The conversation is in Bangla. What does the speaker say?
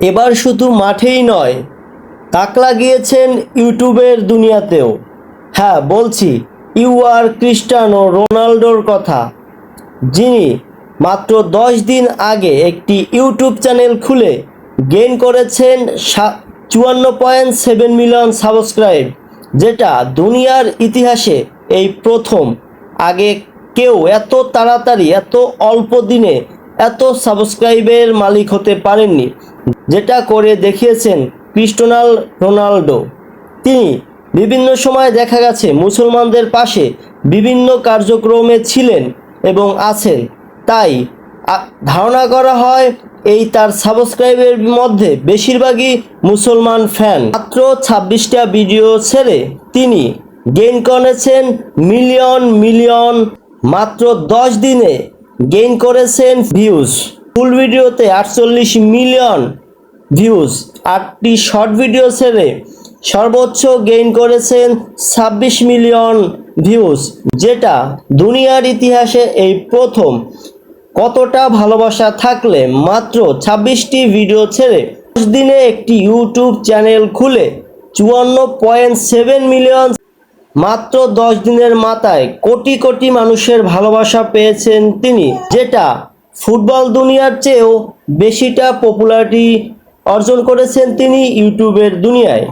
এবার শুধু মাঠেই নয়, তাক লাগিয়েছেন ইউটিউবের দুনিয়াতেও। হ্যাঁ, বলছি ক্রিস্টিয়ানো রোনাল্ডোর কথা, যিনি মাত্র 10 দিন আগে একটি ইউটিউব চ্যানেল খুলে গেইন করেছেন 54.7 মিলিয়ন সাবস্ক্রাইব, যেটা দুনিয়ার ইতিহাসে এই প্রথম। আগে কেউ এত তাড়াতাড়ি এত অল্প দিনে এত সাবস্ক্রাইবের মালিক হতে পারেননি, যেটা করে দেখিয়েছেন ক্রিস্টিয়ানো রোনাল্ডো। তিনি বিভিন্ন সময় দেখা গেছে মুসলমানদের পাশে বিভিন্ন কার্যক্রমে ছিলেন এবং আছেন। তাই ধারণা করা হয় এই তার সাবস্ক্রাইবের মধ্যে বেশিরভাগই মুসলমান ফ্যান। মাত্র 26টা ভিডিও ছেড়ে তিনি গেইন করেছেন মিলিয়ন মিলিয়ন, মাত্র 10 দিনে গেইন করেছেন ভিউজ। ফুল ভিডিওতে 48 মিলিয়ন ভিউজ, 8টি শর্ট ভিডিও ছেড়ে সর্বোচ্চ গেইন করেছেন 26 মিলিয়ন ভিউজ, যেটা দুনিয়ার ইতিহাসে এই প্রথম। কতটা ভালোবাসা থাকলে মাত্র 26টি ভিডিও ছেড়ে 10 দিনে একটি ইউটিউব চ্যানেল খুলে 54.7 মিলিয়ন, মাত্র 10 দিনের মাথায় কোটি কোটি মানুষের ভালোবাসা পেয়েছেন তিনি, যেটা ফুটবল দুনিয়ার চেয়েও বেশিটা পপুলারিটি অর্জন করেছেন তিনি ইউটিউবের দুনিয়ায়।